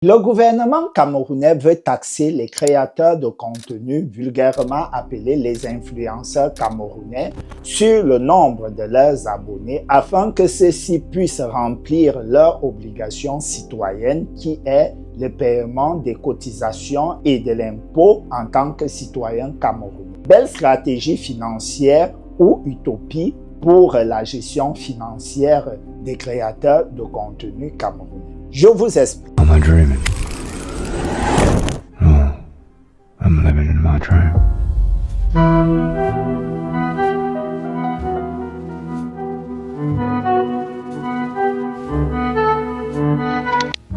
Le gouvernement camerounais veut taxer les créateurs de contenu, vulgairement appelés les influenceurs camerounais, sur le nombre de leurs abonnés afin que ceux-ci puissent remplir leur obligation citoyenne qui est le paiement des cotisations et de l'impôt en tant que citoyen camerounais. Belle stratégie financière ou utopie pour la gestion financière des créateurs de contenu camerounais. Je vous explique. Am I dreaming? No, I'm living in my dream.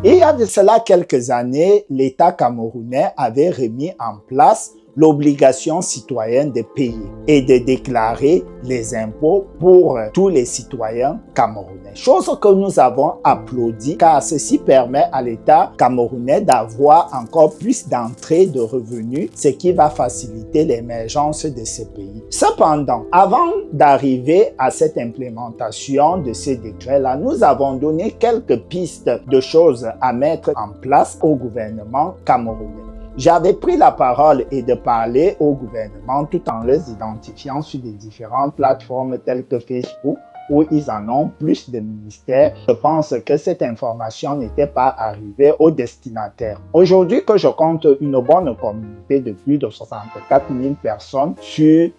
Il y a de cela quelques années, l'État camerounais avait remis en place l'obligation citoyenne de payer et de déclarer les impôts pour tous les citoyens camerounais. Chose que nous avons applaudi car ceci permet à l'État camerounais d'avoir encore plus d'entrées de revenus, ce qui va faciliter l'émergence de ce pays. Cependant, avant d'arriver à cette implémentation de ces décrets-là, nous avons donné quelques pistes de choses à mettre en place au gouvernement camerounais. J'avais pris la parole et de parler au gouvernement tout en les identifiant sur des différentes plateformes telles que Facebook, où ils en ont plus de ministères. Je pense que cette information n'était pas arrivée aux destinataires. Aujourd'hui que je compte une bonne communauté de plus de 64 000 personnes sur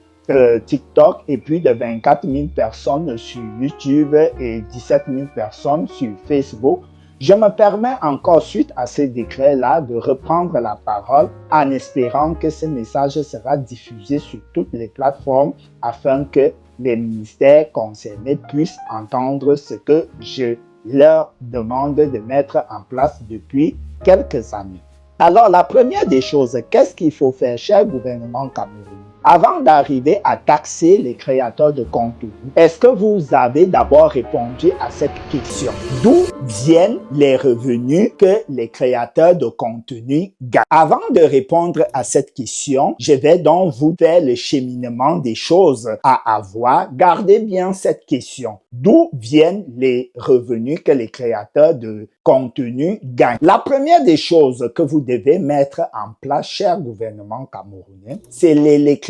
TikTok et plus de 24 000 personnes sur YouTube et 17 000 personnes sur Facebook, je me permets encore suite à ces décrets-là de reprendre la parole en espérant que ce message sera diffusé sur toutes les plateformes afin que les ministères concernés puissent entendre ce que je leur demande de mettre en place depuis quelques années. Alors, la première des choses, qu'est-ce qu'il faut faire, cher gouvernement camerounais? Avant d'arriver à taxer les créateurs de contenu, est-ce que vous avez d'abord répondu à cette question? D'où viennent les revenus que les créateurs de contenu gagnent? Avant de répondre à cette question, je vais donc vous faire le cheminement des choses à avoir. Gardez bien cette question. D'où viennent les revenus que les créateurs de contenu gagnent? La première des choses que vous devez mettre en place, cher gouvernement camerounais, c'est l'électrification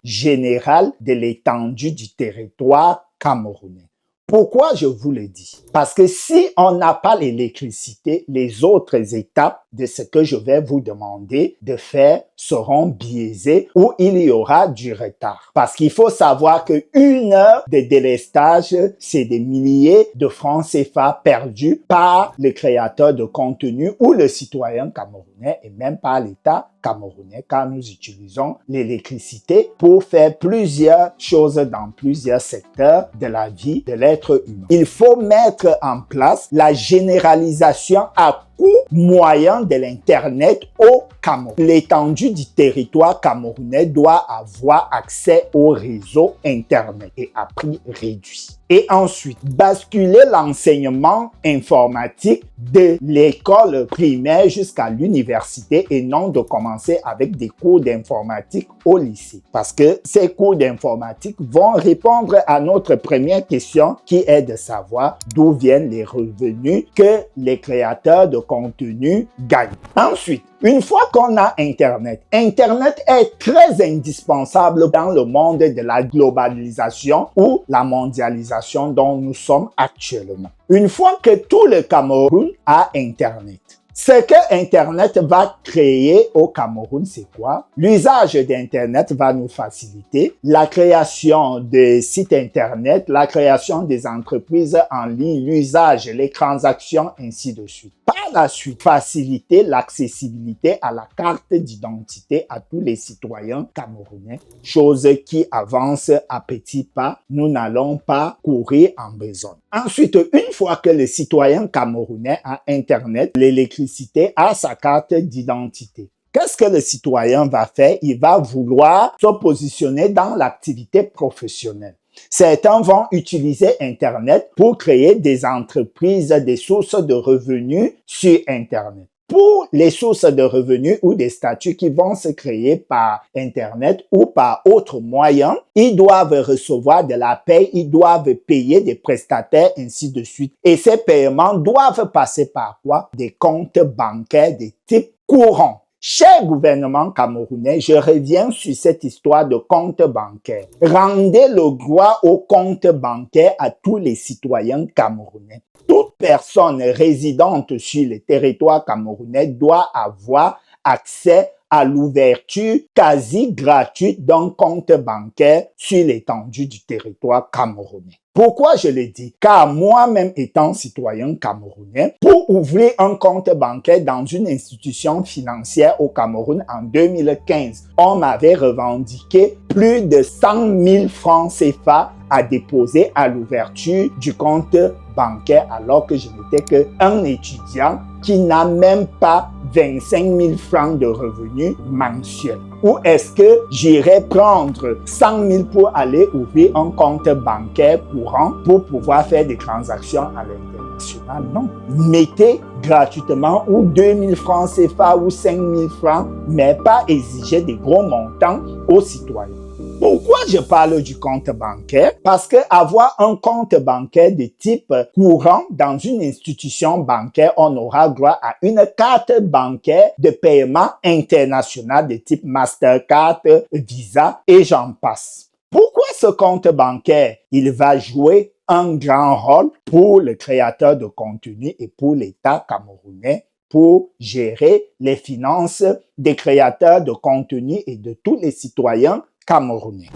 générale de l'étendue du territoire camerounais. Pourquoi je vous le dis? Parce que si on n'a pas l'électricité, les autres étapes de ce que je vais vous demander de faire seront biaisées ou il y aura du retard. Parce qu'il faut savoir que 1 heure de délestage, c'est des milliers de francs CFA perdus par le créateur de contenu ou le citoyen camerounais et même par l'État camerounais car nous utilisons l'électricité pour faire plusieurs choses dans plusieurs secteurs de la vie de l'être humain. Il faut mettre en place la généralisation à coût moyen de l'Internet au Cameroun. L'étendue du territoire camerounais doit avoir accès au réseau Internet et à prix réduit. Et ensuite, basculer l'enseignement informatique de l'école primaire jusqu'à l'université et non de commencer avec des cours d'informatique au lycée. Parce que ces cours d'informatique vont répondre à notre première question qui est de savoir d'où viennent les revenus que les créateurs de contenu gagnent. Ensuite, une fois qu'on a Internet, Internet est très indispensable dans le monde de la globalisation ou la mondialisation dont nous sommes actuellement. Une fois que tout le Cameroun a Internet, ce que Internet va créer au Cameroun, c'est quoi? L'usage d'Internet va nous faciliter la création de sites Internet, la création des entreprises en ligne, l'usage, les transactions, ainsi de suite. Par la suite, faciliter l'accessibilité à la carte d'identité à tous les citoyens camerounais, chose qui avance à petits pas. Nous n'allons pas courir en besogne. Ensuite, une fois que le citoyen camerounais a Internet, l'électricité a sa carte d'identité. Qu'est-ce que le citoyen va faire? Il va vouloir se positionner dans l'activité professionnelle. Certains vont utiliser Internet pour créer des entreprises, des sources de revenus sur Internet. Pour les sources de revenus ou des statuts qui vont se créer par Internet ou par autres moyens, ils doivent recevoir de la paie, ils doivent payer des prestataires, ainsi de suite. Et ces paiements doivent passer par quoi? Des comptes bancaires de type courant. Cher gouvernement camerounais, je reviens sur cette histoire de compte bancaire. Rendez le droit au compte bancaire à tous les citoyens camerounais. Toute personne résidente sur le territoire camerounais doit avoir accès à l'ouverture quasi gratuite d'un compte bancaire sur l'étendue du territoire camerounais. Pourquoi je le dis? Car moi-même étant citoyen camerounais, pour ouvrir un compte bancaire dans une institution financière au Cameroun en 2015, on m'avait revendiqué plus de 100 000 francs CFA à déposer à l'ouverture du compte bancaire alors que je n'étais qu'un étudiant qui n'a même pas 25 000 francs de revenus mensuels. Ou est-ce que j'irais prendre 100 000 pour aller ouvrir un compte bancaire courant pour pouvoir faire des transactions à l'international? Non. Mettez gratuitement ou 2 000 francs CFA ou 5 000 francs, mais pas exiger des gros montants aux citoyens. Pourquoi je parle du compte bancaire? Parce que avoir un compte bancaire de type courant dans une institution bancaire, on aura droit à une carte bancaire de paiement international de type Mastercard, Visa et j'en passe. Pourquoi ce compte bancaire? Il va jouer un grand rôle pour le créateur de contenu et pour l'État camerounais pour gérer les finances des créateurs de contenu et de tous les citoyens camerounais.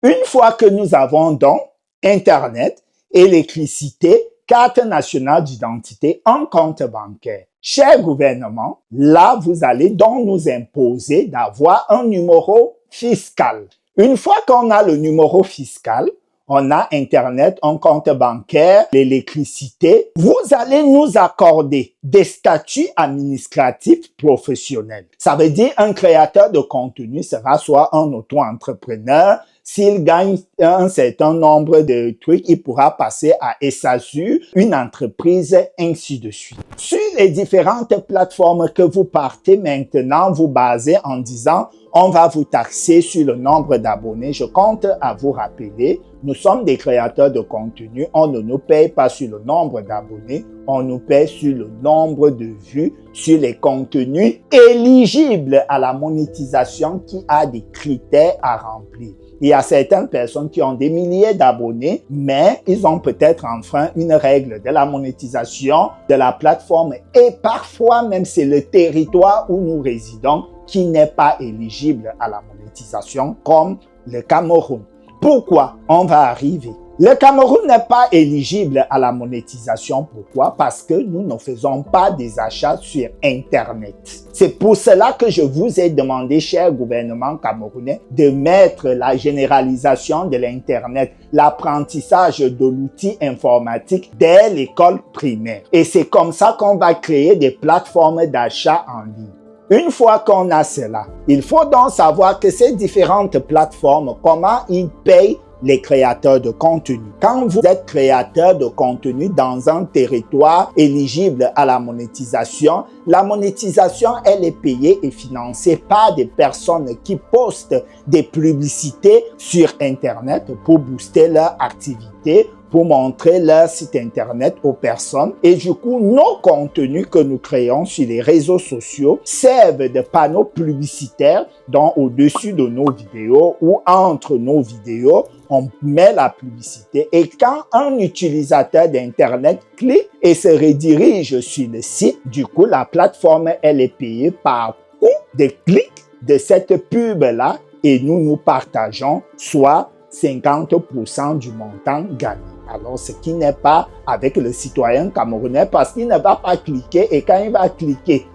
Une fois que nous avons donc Internet, électricité, carte nationale d'identité, un compte bancaire, cher gouvernement, là vous allez donc nous imposer d'avoir un numéro fiscal. Une fois qu'on a le numéro fiscal, on a Internet, un compte bancaire, l'électricité. Vous allez nous accorder des statuts administratifs professionnels. Ça veut dire un créateur de contenu sera soit un auto-entrepreneur. S'il gagne un certain nombre de trucs, il pourra passer à SASU, une entreprise, ainsi de suite. Sur les différentes plateformes que vous partez maintenant, vous basez en disant on va vous taxer sur le nombre d'abonnés. Je compte à vous rappeler, nous sommes des créateurs de contenu. On ne nous paye pas sur le nombre d'abonnés, on nous paye sur le nombre de vues, sur les contenus éligibles à la monétisation qui a des critères à remplir. Il y a certaines personnes qui ont des milliers d'abonnés, mais ils ont peut-être enfreint une règle de la monétisation de la plateforme et parfois même c'est le territoire où nous résidons qui n'est pas éligible à la monétisation comme le Cameroun. Pourquoi? On va arriver. Le Cameroun n'est pas éligible à la monétisation. Pourquoi? Parce que nous ne faisons pas des achats sur Internet. C'est pour cela que je vous ai demandé, cher gouvernement camerounais, de mettre la généralisation de l'Internet, l'apprentissage de l'outil informatique dès l'école primaire. Et c'est comme ça qu'on va créer des plateformes d'achat en ligne. Une fois qu'on a cela, il faut donc savoir que ces différentes plateformes, comment ils payent les créateurs de contenu. Quand vous êtes créateur de contenu dans un territoire éligible à la monétisation, elle est payée et financée par des personnes qui postent des publicités sur Internet pour booster leur activité, pour montrer leur site Internet aux personnes. Et du coup, nos contenus que nous créons sur les réseaux sociaux servent de panneaux publicitaires dont au-dessus de nos vidéos ou entre nos vidéos, on met la publicité. Et quand un utilisateur d'Internet clique et se redirige sur le site, du coup, la plateforme, elle est payée par coût de clic de cette pub-là et nous partageons soit 50% du montant gagné. Alors, ce qui n'est pas avec le citoyen camerounais parce qu'il ne va pas cliquer et quand il va cliquer,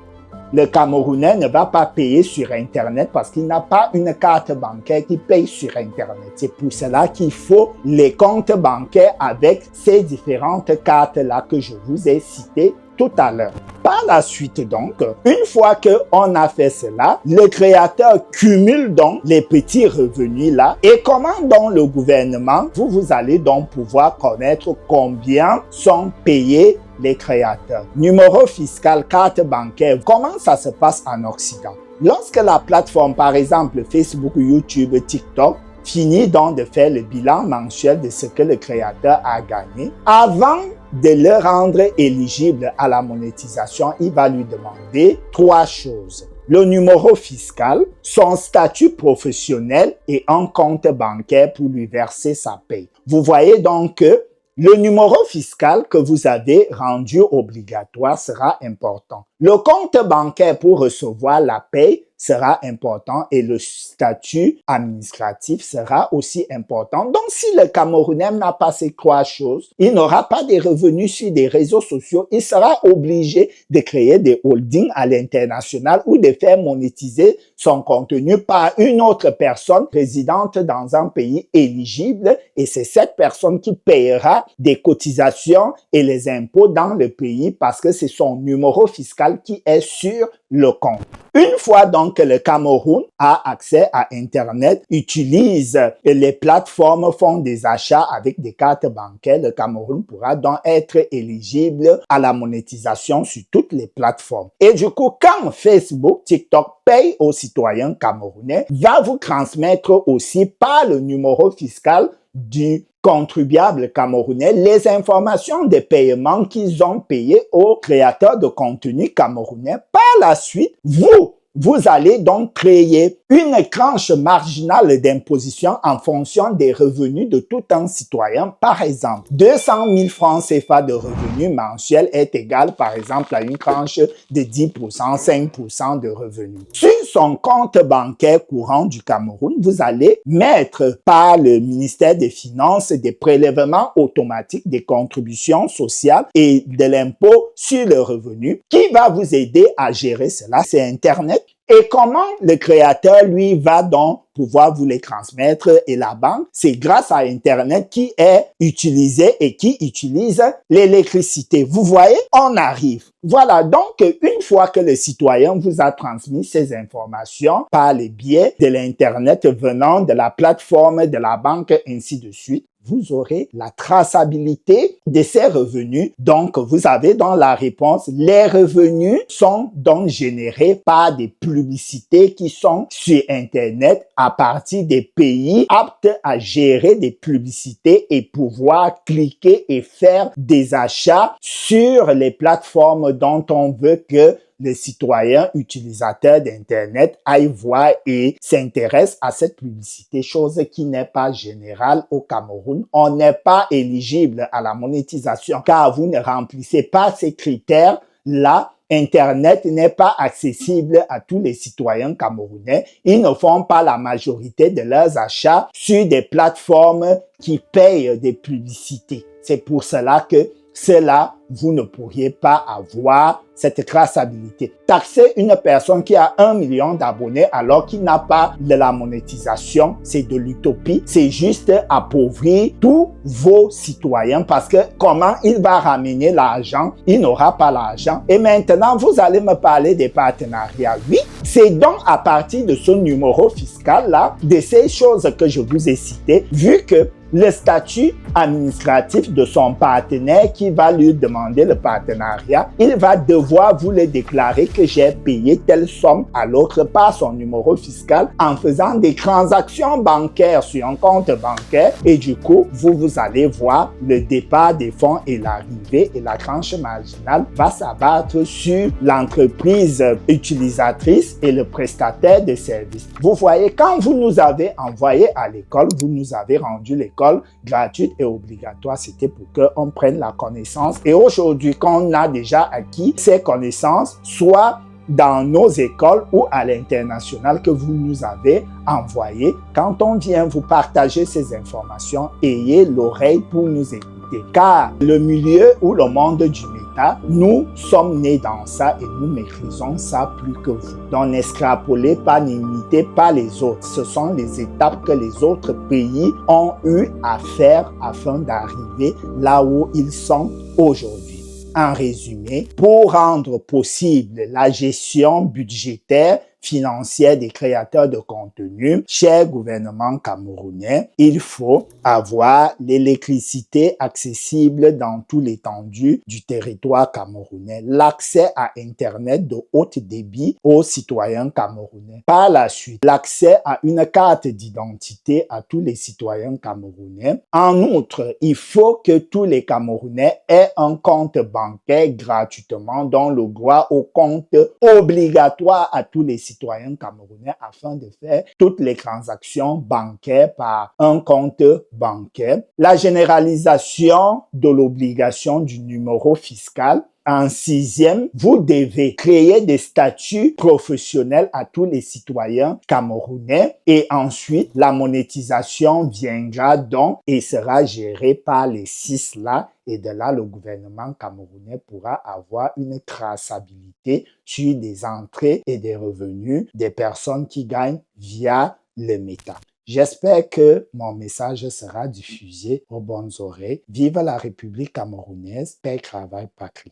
le Camerounais ne va pas payer sur Internet parce qu'il n'a pas une carte bancaire qui paye sur Internet. C'est pour cela qu'il faut les comptes bancaires avec ces différentes cartes-là que je vous ai citées tout à l'heure. Par la suite donc, une fois qu'on a fait cela, le créateur cumule donc les petits revenus là. Et comment donc le gouvernement, vous allez donc pouvoir connaître combien sont payés les créateurs. Numéro fiscal, carte bancaire. Comment ça se passe en Occident? Lorsque la plateforme, par exemple Facebook, YouTube, TikTok, finit donc de faire le bilan mensuel de ce que le créateur a gagné, avant de le rendre éligible à la monétisation, il va lui demander 3 choses. Le numéro fiscal, son statut professionnel et un compte bancaire pour lui verser sa paye. Vous voyez donc que le numéro fiscal que vous avez rendu obligatoire sera important. Le compte bancaire pour recevoir la paye sera important et le statut administratif sera aussi important. Donc, si le Camerounais n'a pas ces 3 choses, il n'aura pas de revenus sur des réseaux sociaux. Il sera obligé de créer des holdings à l'international ou de faire monétiser son contenu par une autre personne résidente dans un pays éligible et c'est cette personne qui paiera des cotisations et les impôts dans le pays parce que c'est son numéro fiscal qui est sur le compte. Une fois donc que le Cameroun a accès à Internet, utilise les plateformes, font des achats avec des cartes bancaires, le Cameroun pourra donc être éligible à la monétisation sur toutes les plateformes. Et du coup, quand Facebook, TikTok paye aux citoyens camerounais, va vous transmettre aussi par le numéro fiscal du contribuables camerounais les informations des paiements qu'ils ont payés aux créateurs de contenu camerounais. Par la suite, vous allez donc créer une tranche marginale d'imposition en fonction des revenus de tout un citoyen. Par exemple, 200 000 francs CFA de revenus mensuels est égal, par exemple, à une tranche de 10%, 5% de revenus. Sur son compte bancaire courant du Cameroun, vous allez mettre par le ministère des Finances des prélèvements automatiques des contributions sociales et de l'impôt sur le revenu qui va vous aider à gérer cela. C'est Internet. Et comment le créateur, lui, va donc pouvoir vous les transmettre et la banque? C'est grâce à Internet qui est utilisé et qui utilise l'électricité. Vous voyez, on arrive. Voilà, donc une fois que le citoyen vous a transmis ces informations par le biais de l'Internet venant de la plateforme de la banque, ainsi de suite, vous aurez la traçabilité de ces revenus. Donc, vous avez dans la réponse, les revenus sont donc générés par des publicités qui sont sur Internet à partir des pays aptes à gérer des publicités et pouvoir cliquer et faire des achats sur les plateformes dont on veut que le citoyen utilisateur d'Internet aille voir et s'intéresse à cette publicité, chose qui n'est pas générale au Cameroun. On n'est pas éligible à la monétisation car vous ne remplissez pas ces critères-là. Internet n'est pas accessible à tous les citoyens camerounais. Ils ne font pas la majorité de leurs achats sur des plateformes qui payent des publicités. C'est pour cela que vous ne pourriez pas avoir cette traçabilité. Taxer une personne qui a 1 million d'abonnés alors qu'il n'a pas de la monétisation, c'est de l'utopie. C'est juste appauvrir tous vos citoyens parce que comment il va ramener l'argent? Il n'aura pas l'argent. Et maintenant, vous allez me parler des partenariats. Oui, c'est donc à partir de ce numéro fiscal-là, de ces choses que je vous ai citées, vu que le statut administratif de son partenaire qui va lui demander le partenariat, il va devoir vous le déclarer que j'ai payé telle somme à l'autre par son numéro fiscal en faisant des transactions bancaires sur un compte bancaire et du coup, vous allez voir le départ des fonds et l'arrivée et la tranche marginale va s'abattre sur l'entreprise utilisatrice et le prestataire de services. Vous voyez, quand vous nous avez envoyés à l'école, vous nous avez rendu l'école gratuite et obligatoire, c'était pour qu'on prenne la connaissance. Et aujourd'hui, qu'on a déjà acquis ces connaissances, soit dans nos écoles ou à l'international que vous nous avez envoyé, quand on vient vous partager ces informations, ayez l'oreille pour nous écouter. Car le milieu ou le monde du méta, nous sommes nés dans ça et nous maîtrisons ça plus que vous. Donc n'extrapolez pas, n'imitez pas les autres. Ce sont les étapes que les autres pays ont eu à faire afin d'arriver là où ils sont aujourd'hui. En résumé, pour rendre possible la gestion budgétaire, financière des créateurs de contenu. Cher gouvernement camerounais, il faut avoir l'électricité accessible dans tout l'étendue du territoire camerounais, l'accès à Internet de haute débit aux citoyens camerounais. Par la suite, l'accès à une carte d'identité à tous les citoyens camerounais. En outre, il faut que tous les Camerounais aient un compte bancaire gratuitement, dont le droit au compte obligatoire à tous les citoyens camerounais afin de faire toutes les transactions bancaires par un compte bancaire. La généralisation de l'obligation du numéro fiscal. En sixième, vous devez créer des statuts professionnels à tous les citoyens camerounais et ensuite, la monétisation viendra donc et sera gérée par les six là et de là, le gouvernement camerounais pourra avoir une traçabilité sur des entrées et des revenus des personnes qui gagnent via le méta. J'espère que mon message sera diffusé aux bonnes oreilles. Vive la République camerounaise, paix, travail, patrie.